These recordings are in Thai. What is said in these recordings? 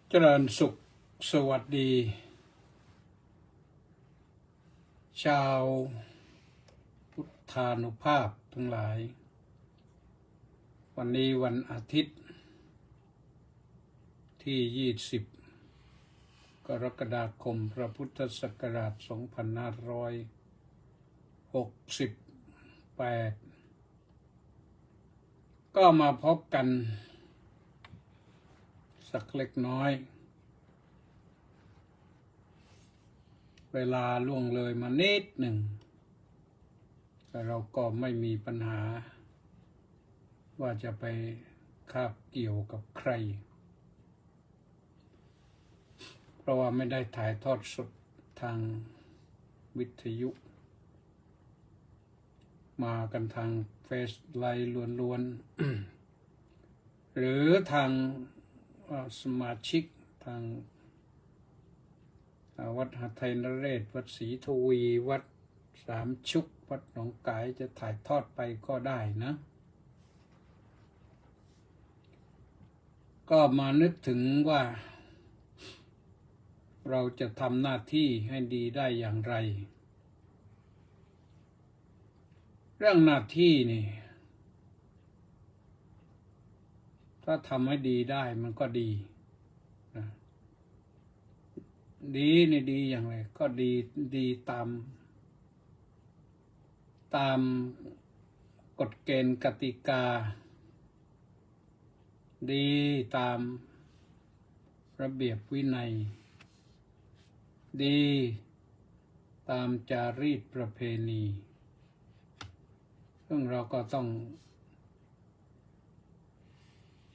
เจริญสุขสวัสดี ชาวพุทธานุภาพทั้งหลาย วันนี้วันอาทิตย์ที่20 กรกฎาคมพระพุทธศักราช 2568 ก็มาพบกันสักเล็กน้อย เวลาล่วงเลยมานิดหนึ่งแต่เราก็ไม่มีปัญหาว่าจะไปคาบเกี่ยวกับใครเพราะว่าไม่ได้ถ่ายทอดสดทางวิทยุมากันทางเฟซไลน์ล้วนๆ หรือทางสมาชิกทางวัดหทัยนเรศวัดศรีทวีวัดสามชุกวัดหนองกายจะถ่ายทอดไปก็ได้นะก็มานึกถึงว่าเราจะทำหน้าที่ให้ดีได้อย่างไรเรื่องหน้าที่นี่ถ้าทำให้ดีได้มันก็ดีนะดีนี่ดีอย่างไรก็ดีตามกฎเกณฑ์กติกาดีตามระเบียบวินัยดีตามจารีตประเพณีซึ่งเราก็ต้อง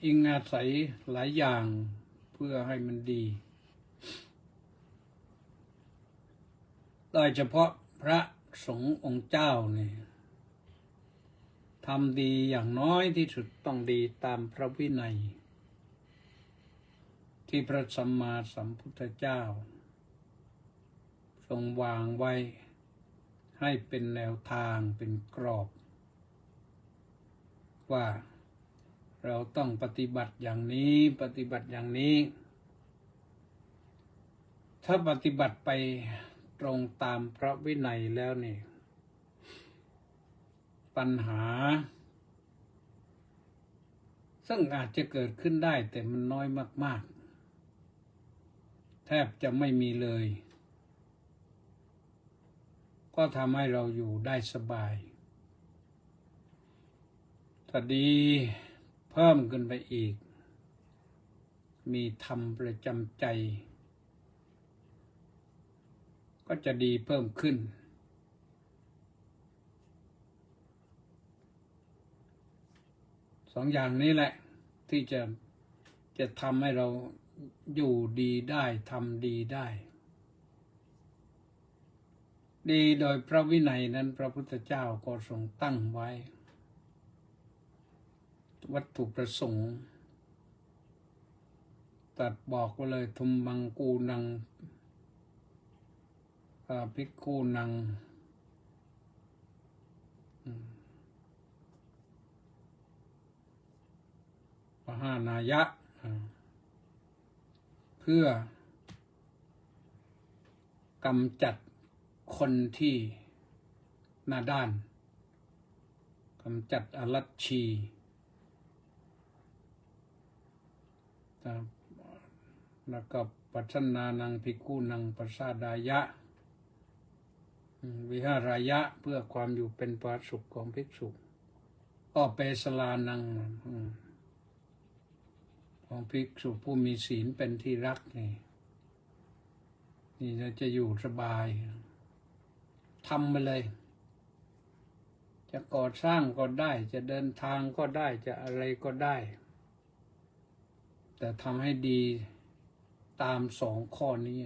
อิงอาศัยหลายอย่างเพื่อให้มันดีโดยเฉพาะพระสงฆ์องค์เจ้าเนี่ยทำดีอย่างน้อยที่สุดต้องดีตามพระวินัยที่พระสัมมาสัมพุทธเจ้าทรงวางไว้ให้เป็นแนวทางเป็นกรอบว่าเราต้องปฏิบัติอย่างนี้ปฏิบัติอย่างนี้ถ้าปฏิบัติไปตรงตามพระวินัยแล้วนี่ปัญหาซึ่งอาจจะเกิดขึ้นได้แต่มันน้อยมากๆแทบจะไม่มีเลยก็ทำให้เราอยู่ได้สบายถ้าดีเพิ่มขึ้นไปอีกมีธรรมประจำใจก็จะดีเพิ่มขึ้นสองอย่างนี้แหละที่จะทำให้เราอยู่ดีได้ทำดีได้ดีโดยพระวินัยนั้นพระพุทธเจ้าก็ทรงตั้งไว้วัตถุประสงค์ตรัสบอกไว้เลยทุมมังกูนังภิกขุนังปหานายะเพื่อกำจัดคนที่หน้าด้านกำจัดอลัชชีแล้วก็ปัชนานังภิกขุนังปสาดายะวิหารายะเพื่อความอยู่เป็นปาสุขของภิกษุก็เปสลานังของภิกษุผู้มีศีลเป็นที่รักนี่จะอยู่สบายทำไปเลยจะก่อสร้างก็ได้จะเดินทางก็ได้จะอะไรก็ได้แต่ทำให้ดีตามสองข้อนี้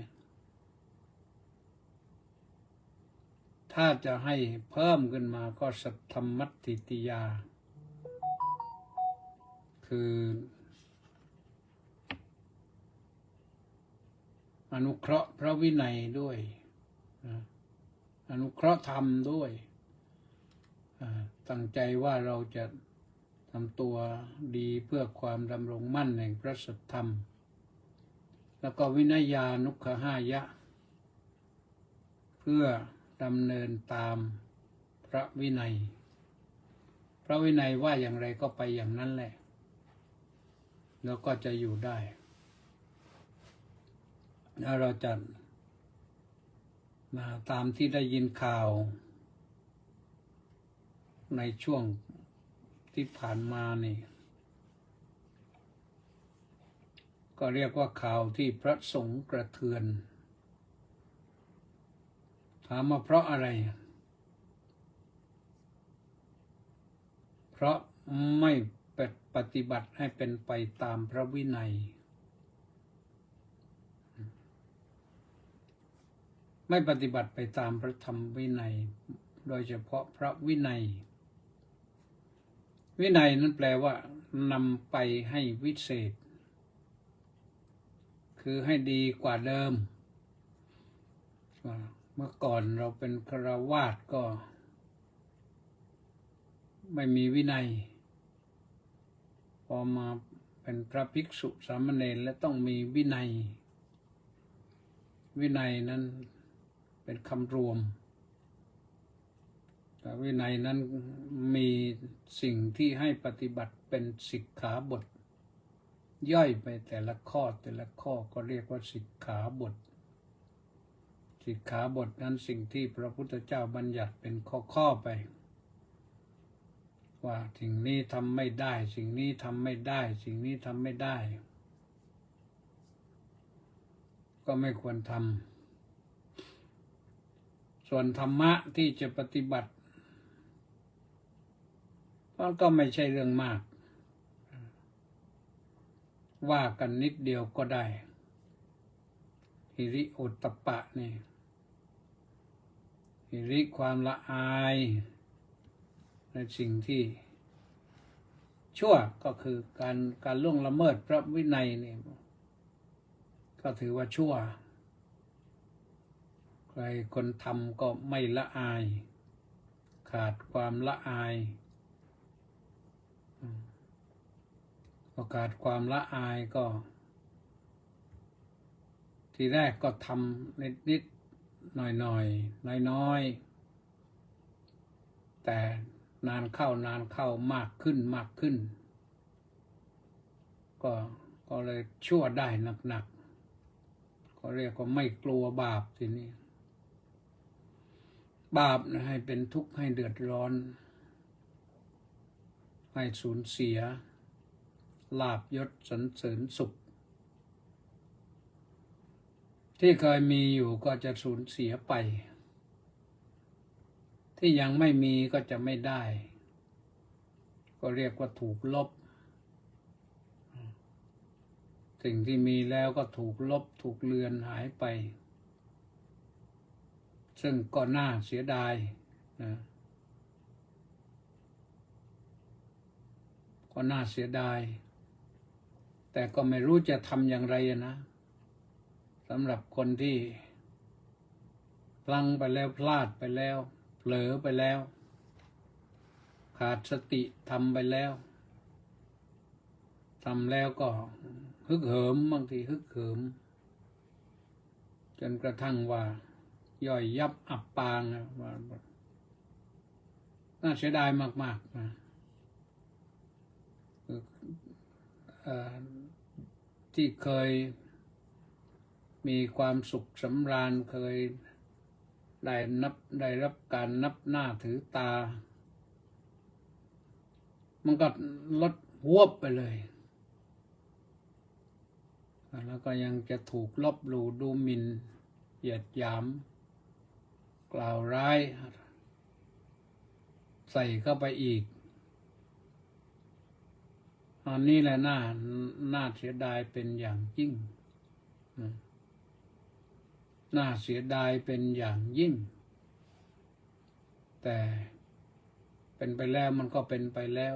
ถ้าจะให้เพิ่มขึ้นมาก็สัทธรรมัตถิติยาคืออนุเคราะห์พระวินัยด้วยอนุเคราะห์ธรรมด้วยตั้งใจว่าเราจะทำตัวดีเพื่อความดำรงมั่นแห่งพระสัทธรรม แล้วก็วินัยานุขหายะเพื่อดำเนินตามพระวินัยพระวินัยว่าอย่างไรก็ไปอย่างนั้นแหละแล้วก็จะอยู่ได้ถ้าเราจะตามที่ได้ยินข่าวในช่วงที่ผ่านมานี่ก็เรียกว่าข่าวที่พระสงฆ์กระเทือนถามมาเพราะอะไรเพราะไม่ปฏิบัติให้เป็นไปตามพระวินัยไม่ปฏิบัติไปตามพระธรรมวินัยโดยเฉพาะพระวินัยวินัยนั้นแปลว่านำไปให้วิเศษคือให้ดีกว่าเดิมเมื่อก่อนเราเป็นฆราวาสก็ไม่มีวินัยพอมาเป็นพระภิกษุสามเณรและต้องมีวินัยวินัยนั้นเป็นคำรวมแต่วินัยนั้นมีสิ่งที่ให้ปฏิบัติเป็นสิกขาบทย่อยไปแต่ละข้อแต่ละข้อก็เรียกว่าสิกขาบทสิกขาบทนั้นสิ่งที่พระพุทธเจ้าบัญญัติเป็นข้อไปว่าสิ่งนี้ทำไม่ได้สิ่งนี้ทำไม่ได้สิ่งนี้ทำไม่ได้ก็ไม่ควรทำส่วนธรรมะที่จะปฏิบัติก็ไม่ใช่เรื่องมากว่ากันนิดเดียวก็ได้หิริโอตตัปปะนี่หิริความละอายในสิ่งที่ชั่วก็คือการล่วงละเมิดพระวินัยนี่ก็ถือว่าชั่วใครคนทำก็ไม่ละอายขาดความละอายพอขาดความละอายก็ทีแรกก็ทำนิดๆหน่อยๆน้อยๆแต่นานเข้ามากขึ้นก็เลยชั่วได้หนักก็เรียกว่าไม่กลัวบาปทีนี้บาปนะให้เป็นทุกข์ให้เดือดร้อนให้สูญเสียลาภยศสรรเสริญสุขที่เคยมีอยู่ก็จะสูญเสียไปที่ยังไม่มีก็จะไม่ได้ก็เรียกว่าถูกลบสิ่งที่มีแล้วก็ถูกลบถูกเลือนหายไปซึ่งก็น่าเสียดายนะก็น่าเสียดายแต่ก็ไม่รู้จะทำอย่างไรนะสำหรับคนที่พลั้งไปแล้วพลาดไปแล้วเผลอไปแล้วขาดสติทำไปแล้วทำแล้วก็ฮึกเหิมบางทีฮึกเหิมจนกระทั่งว่าย่อยยับอับปางว่าน่าเสียดายมากๆนะที่เคยมีความสุขสำราญเคยได้รับการนับหน้าถือตามันก็ลดหวบไปเลยแล้วก็ยังจะถูกลบหลู่ดูหมิ่นเหยียดหยามกล่าวร้ายใส่เข้าไปอีกอันนี้แหละน่าเสียดายเป็นอย่างยิ่งน่าเสียดายเป็นอย่างยิ่งแต่เป็นไปแล้วมันก็เป็นไปแล้ว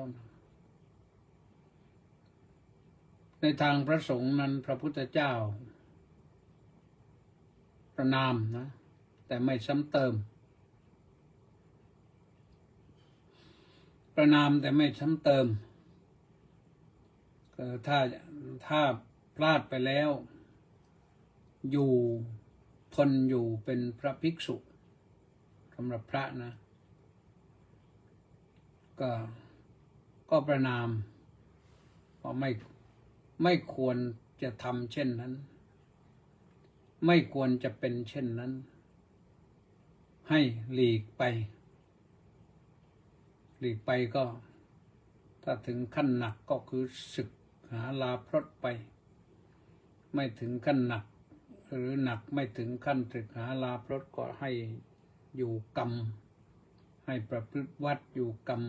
ในทางพระสงฆ์นั้นพระพุทธเจ้าประนามนะแต่ไม่ซ้ำเติมประนามแต่ไม่ซ้ำเติมถ้าพลาดไปแล้ว อยู่ทนอยู่เป็นพระภิกษุสำหรับพระนะก็ประนามเพราะไม่ควรจะทำเช่นนั้นไม่ควรจะเป็นเช่นนั้นให้หลีกไปก็ถ้าถึงขั้นหนักก็คือศึกหาลาพรตไปไม่ถึงขั้นหนักหรือหนักไม่ถึงขั้นศึกหาลาพรตก็ให้อยู่กรรมให้ประพฤติวัดอยู่กรรม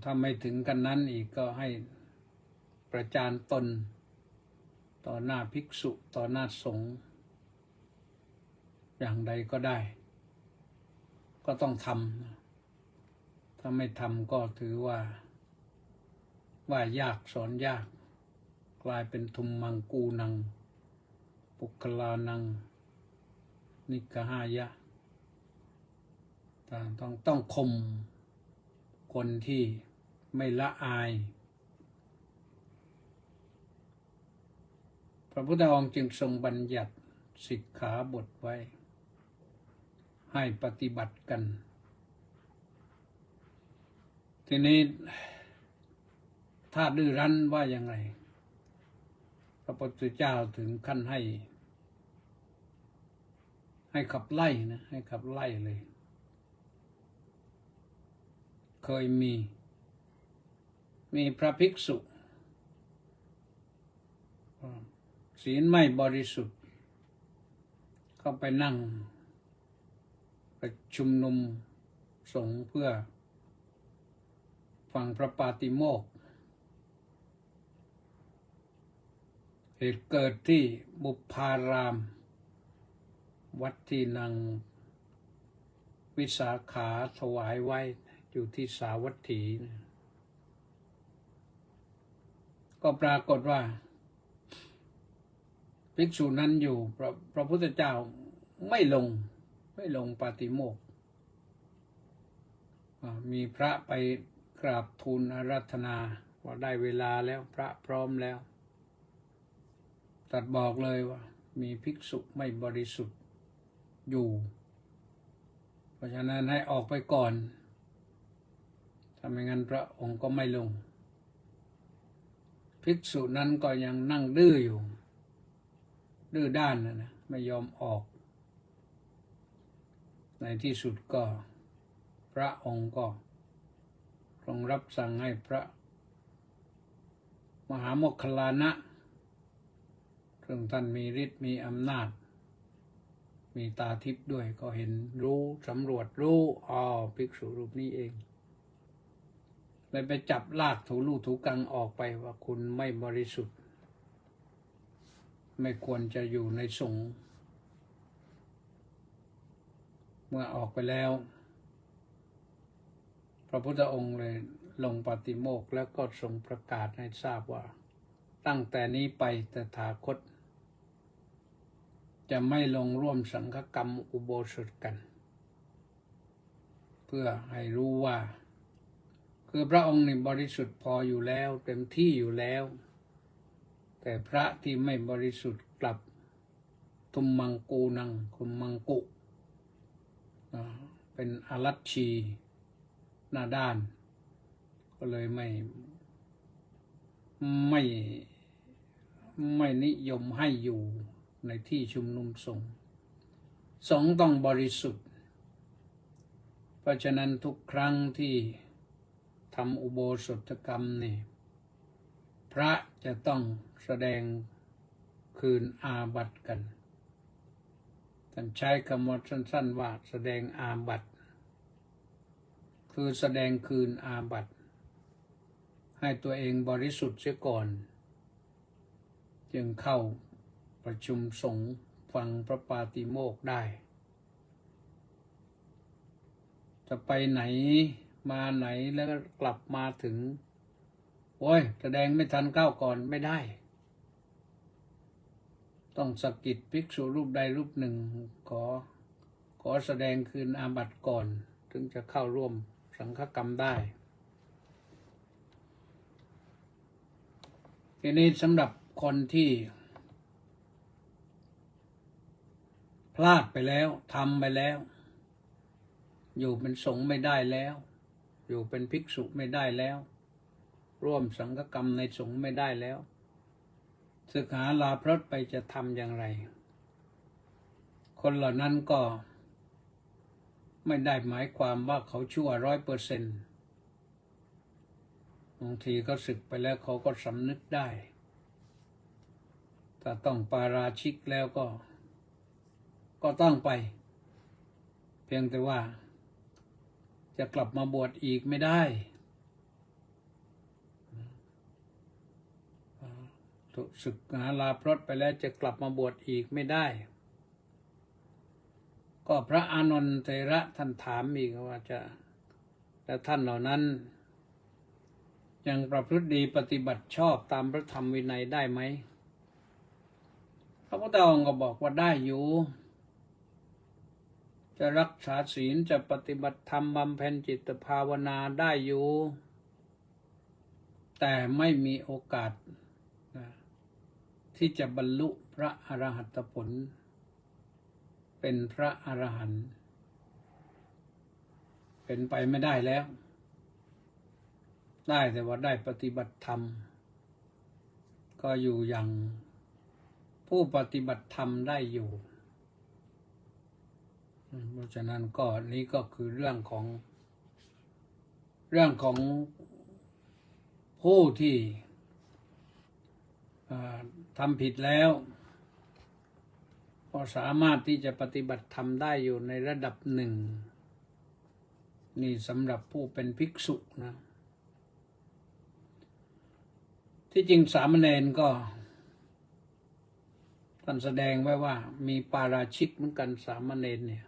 ถ้าไม่ถึงกันนั้นอีกก็ให้ประจานตนต่อหน้าภิกษุต่อหน้าสงฆ์อย่างใดก็ได้ก็ต้องทำถ้าไม่ทำก็ถือว่ายากสอนยากกลายเป็นทุมมังกูนังปุคลานังนิกหายะต้องข่มคนที่ไม่ละอายพระพุทธองค์จึงทรงบัญญัติสิกขาบทไว้ให้ปฏิบัติกันทีนี้ถ้าดื้อรั้นว่าอย่างไรพระพุทธเจ้าถึงขั้นให้ขับไล่นะให้ขับไล่เลยเคยมีพระภิกษุศีลไม่บริสุทธิ์เข้าไปนั่งประชุมนุมสงฆ์เพื่อฟังพระปาติโมกข์เหตุเกิดที่บุพารามวัดที่นางวิสาขาถวายไว้อยู่ที่สาวัตถีก็ปรากฏว่าภิกษุนั้นอยู่พระพุทธเจ้าไม่ลงปาติโมกข์มีพระไปกราบทูลอาราธนาว่าได้เวลาแล้วพระพร้อมแล้วตรัสบอกเลยว่ามีภิกษุไม่บริสุทธิ์อยู่เพราะฉะนั้นให้ออกไปก่อนถ้าไม่งั้นพระองค์ก็ไม่ลงภิกษุนั้นก็ยังนั่งดื้ออยู่ดื้อด้านนะไม่ยอมออกในที่สุดก็พระองค์ก็ทรงรับสั่งให้พระมหาโมคคัลลานะซึ่งท่านมีฤทธิ์มีอำนาจมีตาทิพย์ด้วยก็เห็นรู้สำรวจรู้ภิกษุรูปนี้เองเลยไปจับลากถูลู่ถูกังออกไปว่าคุณไม่บริสุทธิ์ไม่ควรจะอยู่ในสงฆ์เมื่อออกไปแล้วพระพุทธองค์เลยลงปาติโมกข์แล้วก็ทรงประกาศให้ทราบว่าตั้งแต่นี้ไปตถาคตจะไม่ลงร่วมสังฆกรรมอุโบสถกันเพื่อให้รู้ว่าคือพระองค์นี่บริสุทธิ์พออยู่แล้วเต็มที่อยู่แล้วแต่พระที่ไม่บริสุทธิ์กลับทุมมังกูนังคุมมังกุเป็นอรัชชีหน้าด้านก็เลยไม่นิยมให้อยู่ในที่ชุมนุมสงฆ์ต้องบริสุทธิ์เพราะฉะนั้นทุกครั้งที่ทำอุโบสถกรรมนี่พระจะต้องแสดงคืนอาบัติกันท่านใช้คำว่าสั้นๆว่าแสดงอาบัติคือแสดงคืนอาบัติให้ตัวเองบริสุทธิ์เสียก่อนจึงเข้าประชุมสงฆ์ฟังพระปาติโมกข์ได้จะไปไหนมาไหนแล้วก็กลับมาถึงแสดงไม่ทันเข้าก่อนไม่ได้ต้องสกิดภิกษุรูปใดรูปหนึ่งขอแสดงคืนอาบัติก่อนถึงจะเข้าร่วมสังฆกรรมได้ทีนี้สำหรับคนที่ พลาดไปแล้วทำไปแล้วอยู่เป็นสงฆ์ไม่ได้แล้วอยู่เป็นภิกษุไม่ได้แล้วร่วมสังฆกรรมในสงฆ์ไม่ได้แล้วศึกหาลาพรตไปจะทำอย่างไรคนเหล่านั้นก็ไม่ได้หมายความว่าเขาชั่ว100%บางทีก็ศึกไปแล้วเขาก็สำนึกได้ถ้าต้องปาราชิกแล้วก็ต้องไปเพียงแต่ว่าจะกลับมาบวชอีกไม่ได้ศึกหาลาพรตไปแล้วจะกลับมาบวชอีกไม่ได้ก็พระอานนท์เถระท่านถามอีกว่าแล้วท่านเหล่านั้นยังประพฤติดีปฏิบัติชอบตามพระธรรมวินัยได้ไหมพระพุทธองค์ก็บอกว่าได้อยู่จะรักษาศีลจะปฏิบัติธรรมบำเพ็ญจิตภาวนาได้อยู่แต่ไม่มีโอกาสที่จะบรรลุพระอรหัตผลเป็นพระอรหันต์เป็นไปไม่ได้แล้วได้แต่ว่าได้ปฏิบัติธรรมก็อยู่อย่างผู้ปฏิบัติธรรมได้อยู่เพราะฉะนั้นก็นี้ก็คือเรื่องของผู้ที่ทำผิดแล้วก็สามารถที่จะปฏิบัติธรรมได้อยู่ในระดับหนึ่งนี่สำหรับผู้เป็นภิกษุนะที่จริงสามเณรก็ท่านแสดงไว้ว่ามีปาราชิกเหมือนกันสามเณรเนี่ย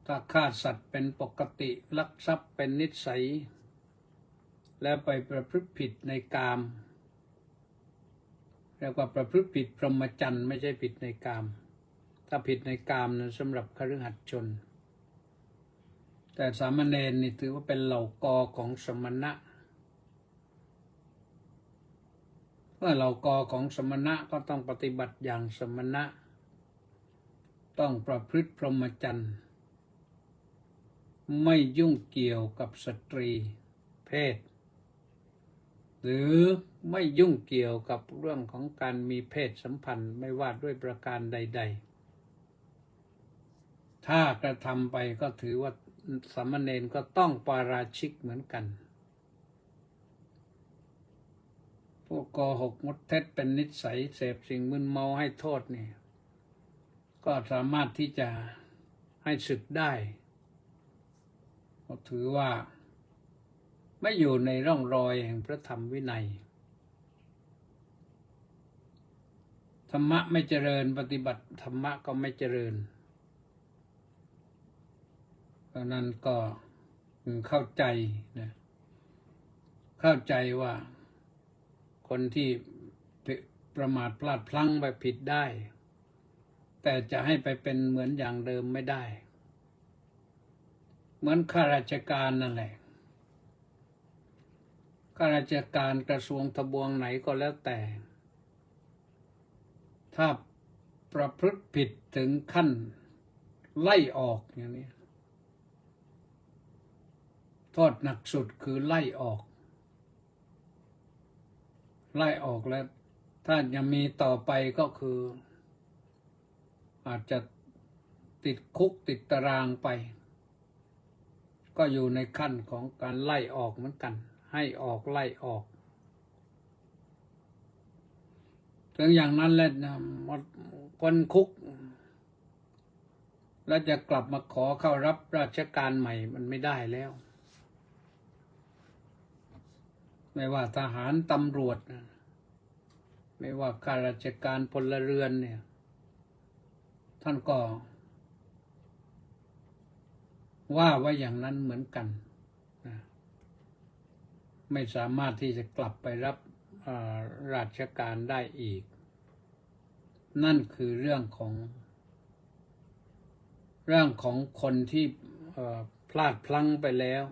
ถ้าฆ่าสัตว์เป็นปกติลักทรัพย์เป็นนิสัยแล้วไปประพฤติผิดในกามเรียกว่าประพฤติผิดพรหมจรรย์ไม่ใช่ผิดในกามถ้าผิดในกามนั้นสำหรับคฤหัสถ์ชนแต่สามเณรนี่ถือว่าเป็นเหล่ากอของสมณะเมื่อเหล่ากอของสมณะก็ต้องปฏิบัติอย่างสมณะต้องประพฤติพรหมจรรย์ไม่ยุ่งเกี่ยวกับสตรีเพศหรือไม่ยุ่งเกี่ยวกับเรื่องของการมีเพศสัมพันธ์ไม่ว่าด้วยประการใดๆถ้ากระทำไปก็ถือว่าสามเณรก็ต้องปาราชิกเหมือนกันพวกโกหกมดเท็จเป็นนิสัยเสพสิ่งมึนเมาให้โทษนี่ก็สามารถที่จะให้สึกได้ก็ถือว่าไม่อยู่ในร่องรอยแห่งพระธรรมวินัยธรรมะไม่เจริญปฏิบัติธรรมะก็ไม่เจริญเพราะนั้นก็เข้าใจนะเข้าใจว่าคนที่ประมาทพลาดพลั้งไปผิดได้แต่จะให้ไปเป็นเหมือนอย่างเดิมไม่ได้เหมือนข้าราชการนั่นแหละข้าราชการกระทรวงทบวงไหนก็แล้วแต่ถ้าประพฤติผิดถึงขั้นไล่ออกอย่างนี้โทษหนักสุดคือไล่ออกแล้วถ้ายังมีต่อไปก็คืออาจจะติดคุกติดตารางไปก็อยู่ในขั้นของการไล่ออกเหมือนกันให้ออกไล่ออกถึงอย่างนั้นแล้วนะคนคุกแล้วจะกลับมาขอเข้ารับราชการใหม่มันไม่ได้แล้วไม่ว่าทหารตำรวจไม่ว่าข้าราชการพลเรือนเนี่ยท่านก็ว่าไว้อย่างนั้นเหมือนกันนะไม่สามารถที่จะกลับไปรับราชการได้อีกนั่นคือเรื่องของคนที่พลาดพลั้งไปแล้ว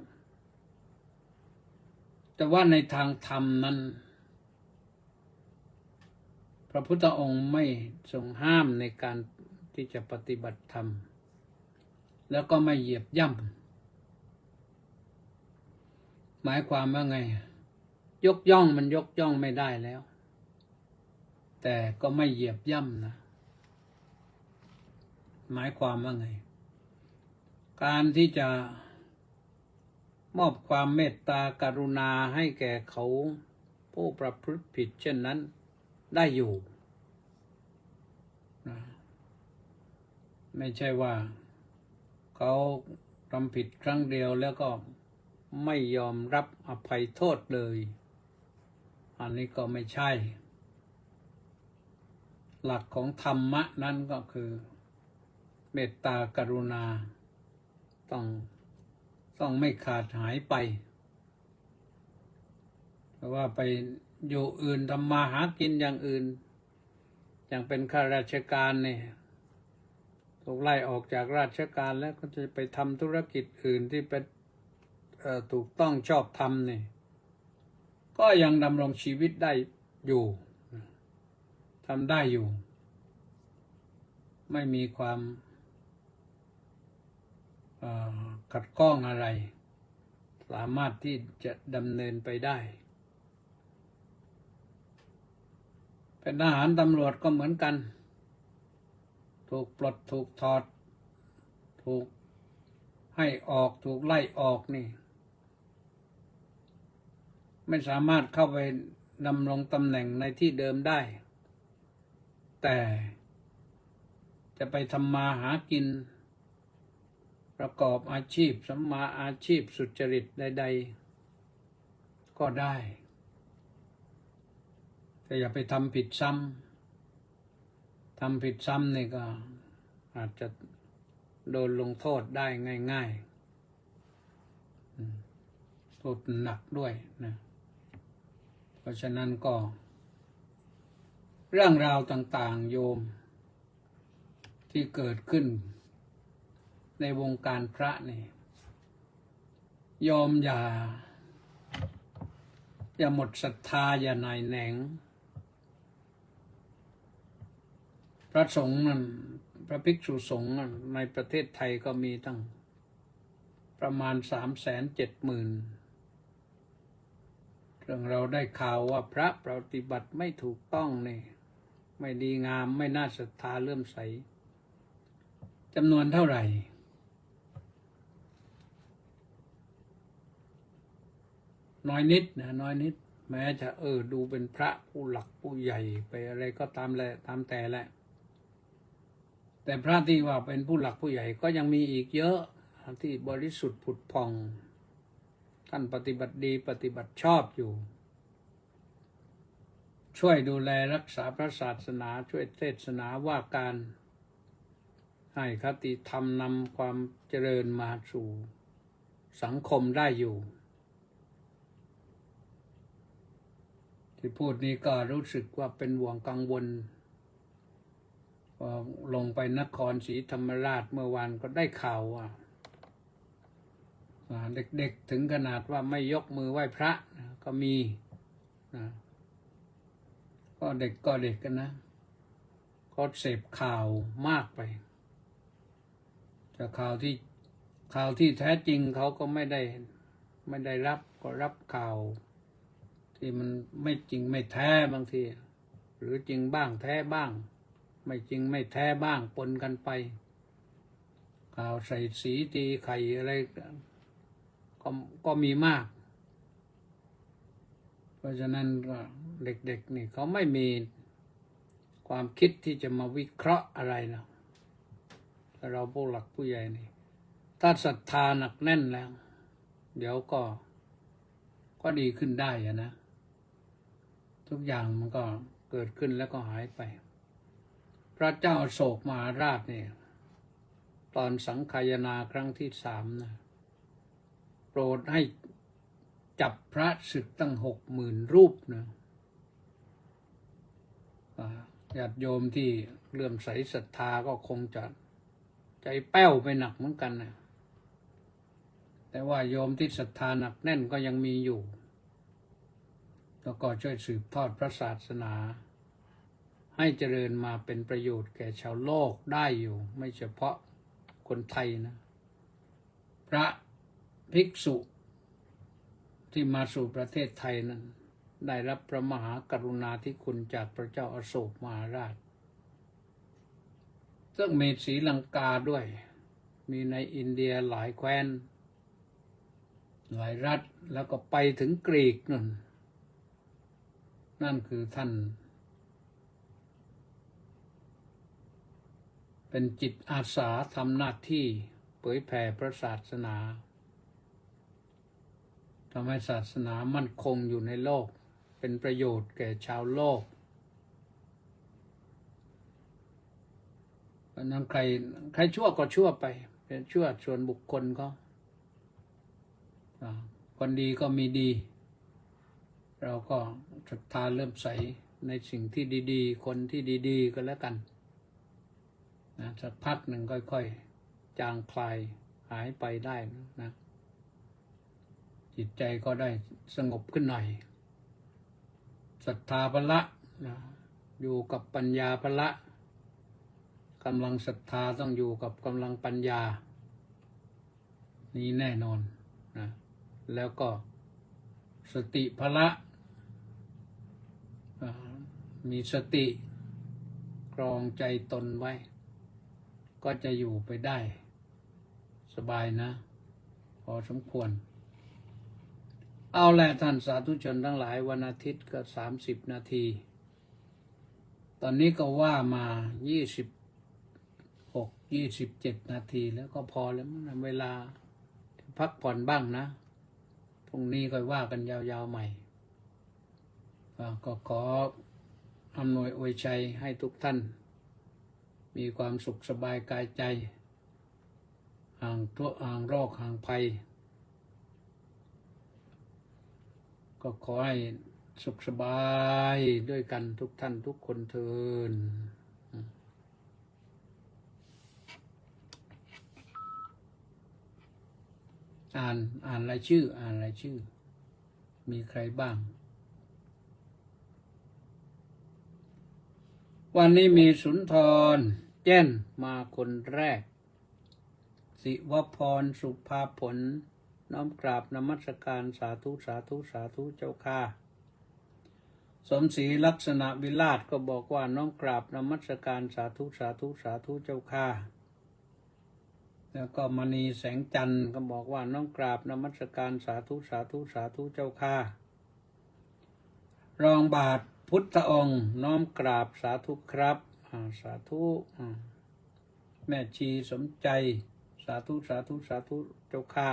แต่ว่าในทางธรรมนั้น พระพุทธองค์ไม่ทรงห้ามในการที่จะปฏิบัติธรรมแล้วก็ไม่เหยียบย่ำหมายความว่าไงยกย่องมันยกย่องไม่ได้แล้วแต่ก็ไม่เหยียบย่ำนะหมายความว่าไงการที่จะมอบความเมตตากรุณาให้แก่เขาผู้ประพฤติผิดเช่นนั้นได้อยู่นะไม่ใช่ว่าเขาทำผิดครั้งเดียวแล้วก็ไม่ยอมรับอภัยโทษเลยอันนี้ก็ไม่ใช่หลักของธรรมะนั้นก็คือเมตตากรุณาต้องไม่ขาดหายไปเพราะว่าไปอยู่อื่นทำมาหากินอย่างอื่นอย่างเป็นข้าราชการเนี่ยถูกไล่ออกจากราชการแล้วก็จะไปทำธุรกิจอื่นที่เป็นถูกต้องชอบธรรมเนี่ยก็ยังดำรงชีวิตได้อยู่ทำได้อยู่ไม่มีความขัดข้องอะไรสามารถที่จะดำเนินไปได้เป็นทหารตำรวจก็เหมือนกันถูกปลดถูกถอดถูกให้ออกถูกไล่ออกนี่ไม่สามารถเข้าไปดำรงตำแหน่งในที่เดิมได้แต่จะไปทำมาหากินประกอบอาชีพสัมมาอาชีพสุจริตใดๆก็ได้แต่อย่าไปทำผิดซ้ำทำผิดซ้ำนี่ก็อาจจะโดนลงโทษได้ง่ายๆโทษหนักด้วยนะเพราะฉะนั้นก็เรื่องราวต่างๆโยมที่เกิดขึ้นในวงการพระนี่โยมอย่าหมดศรัทธาอย่านายแหนงพระสงฆ์นั้นพระภิกษุสงฆ์ในประเทศไทยก็มีตั้งประมาณ370,000เรื่องเราได้ข่าวว่าพระปฏิบัติไม่ถูกต้องนี่ไม่ดีงามไม่น่าศรัทธาเลื่อมใสจำนวนเท่าไหร่น้อยนิดนะน้อยนิดแม้จะดูเป็นพระผู้หลักผู้ใหญ่ไปอะไรก็ตามแหละตามแต่แหละแต่พระที่ว่าเป็นผู้หลักผู้ใหญ่ก็ยังมีอีกเยอะที่บริสุทธิ์ผุดผ่องท่านปฏิบัติดีปฏิบัติชอบอยู่ช่วยดูแลรักษาพระศาสนาช่วยเทศนาว่าการให้คติธรรมนำความเจริญมาสู่สังคมได้อยู่ที่พูดนี้ก็รู้สึกว่าเป็นห่วงกังวลลงไปนครศรีธรรมราชเมื่อวานก็ได้ข่าวว่าเด็กๆถึงขนาดว่าไม่ยกมือไหว้พระก็มีนะก็เด็กกันนะก็เสพข่าวมากไปแต่ข่าวที่แท้จริงเขาก็ไม่ได้รับก็รับข่าวที่มันไม่จริงไม่แท้บางทีหรือจริงบ้างแท้บ้างไม่จริงไม่แท้บ้างปนกันไปข่าวใส่สีตีไข่อะไรก็มีมากเพราะฉะนั้นก็เด็กๆนี่เขาไม่มีความคิดที่จะมาวิเคราะห์อะไรนะแต่เราผู้หลักผู้ใหญ่นี่ถ้าศรัทธาหนักแน่นแล้วเดี๋ยวก็ดีขึ้นได้นะทุกอย่างมันก็เกิดขึ้นแล้วก็หายไปพระเจ้าโศกมหาราชเนี่ยตอนสังฆายนาครั้งที่3นะโปรดให้จับพระศึกตั้ง60,000 รูปนะญาติโยมที่เลื่อมใสศรัทธาก็คงจะใจแป้วไปหนักเหมือนกันนะแต่ว่าโยมที่ศรัทธาหนักแน่นก็ยังมีอยู่แล้วก็ช่วยสืบทอดพระศาสนา ให้เจริญมาเป็นประโยชน์แก่ชาวโลกได้อยู่ไม่เฉพาะคนไทยนะพระภิกษุที่มาสู่ประเทศไทยนั้นได้รับพระมหากรุณาธิคุณจากพระเจ้าอโศกมหาราชซึ่งมีศรีลังกาด้วยมีในอินเดียหลายแคว้นหลายรัฐแล้วก็ไปถึงกรีกนั่นคือท่านเป็นจิตอาสาทำหน้าที่เผยแผ่พระศาสนาทำให้ศาสนามั่นคงอยู่ในโลกเป็นประโยชน์แก่ชาวโลกเพราะนั้นใครชั่วก็ชั่วไปเป็นชั่วส่วนบุคคลก็คนดีก็มีดีเราก็ศรัทธาเริ่มใสในสิ่งที่ดีๆคนที่ดีๆก็แล้วกันนะสักพักหนึ่งค่อยๆจางคลายหายไปได้นะจิตใจก็ได้สงบขึ้นหน่อยศรัทธาพละนะอยู่กับปัญญาพละกำลังศรัทธาต้องอยู่กับกำลังปัญญานี้แน่นอนนะแล้วก็สติพละมีสติครองใจตนไว้ก็จะอยู่ไปได้สบายนะพอสมควรเอาแหละท่านสาธุชนทั้งหลายวันอาทิตย์ก็30 นาทีตอนนี้ก็ว่ามา27 นาทีแล้วก็พอแล้วมั้งเวลาพักผ่อนบ้างนะพรุ่งนี้ก็ว่ากันยาวๆใหม่ก็ขออำนวยอวยชัยให้ทุกท่านมีความสุขสบายกายใจห่างทุกข์ห่างโรคห่างภัยก็ขอให้สุขสบายด้วยกันทุกท่านทุกคนเถิดอ่านรายชื่อมีใครบ้างวันนี้มีสุนทรแจ้นมาคนแรกศิวพรสุภาผลน้อมกราบนมัสการสาธุสาธุสาธุเจ้าค่ะสมศรีลักษณะวิราชก็บอกว่าน้อมกราบนมัสการสาธุสาธุสาธุเจ้าค่ะแล้วก็มณีแสงจันทร์ก็บอกว่าน้อมกราบนมัสการสาธุสาธุสาธุเจ้าค่ะรองบาทพุทธองค์น้อมกราบสาธุครับสาธุแม่ชีสมใจสาธุสาธุสาธุเจ้าค่ะ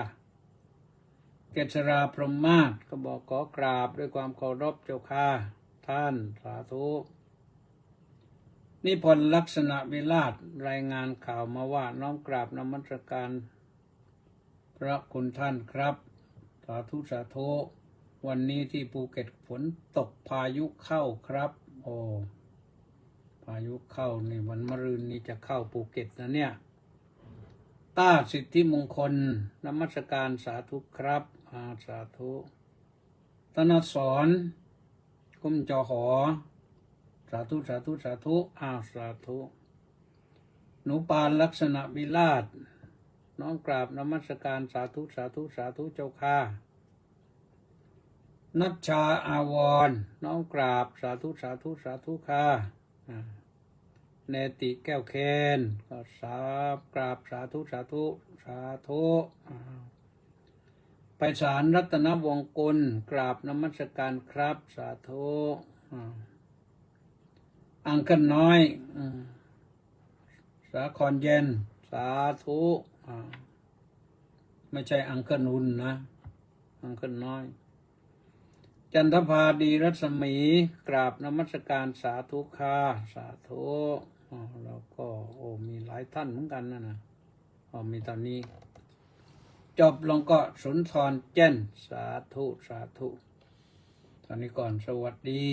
เกษราพรหมมาศก็บอกขอกราบด้วยความเคารพเจ้าค่ะท่านสาธุนิพนธ์ลักษณะวิราชรายงานข่าวมาว่าน้อมกราบนมัสการพระคุณท่านครับสาธุสาธุวันนี้ที่ภูเก็ตฝนตกพายุเข้าครับโอ้พายุเข้านี่วันมะรืนนี้จะเข้าภูเก็ตนะเนี่ยต้าสิทธิมงคลนมัสการสาธุครับสาธุธนสรกุ้มจอหอสาธุสาธุสาธุสาธุหนูปานลักษณะวิราชน้อมกราบนมัสการสาธุสาธุสาธุเจ้าค่ะนัชชาอาวรน้อมกราบสาธุสาธุสาธุค่ะเนติแก้วเคนก็กราบสาธุสาธุสาธุไปศาลรัตนวงศ์กุลกราบนมัสการครับสาธุอังเคิลน้อยสาครเย็นสาธุไม่ใช่อังเคิลอุ่นนะอังเคิลน้อยจันทภาดีรัศมีกราบนมัสการสาธุค่ะสาธุแล้วก็มีหลายท่านเหมือนกันนะมีตอนนี้จบลงก็สุนทรแจ้นสาธุสาธุตอนนี้ก่อนสวัสดี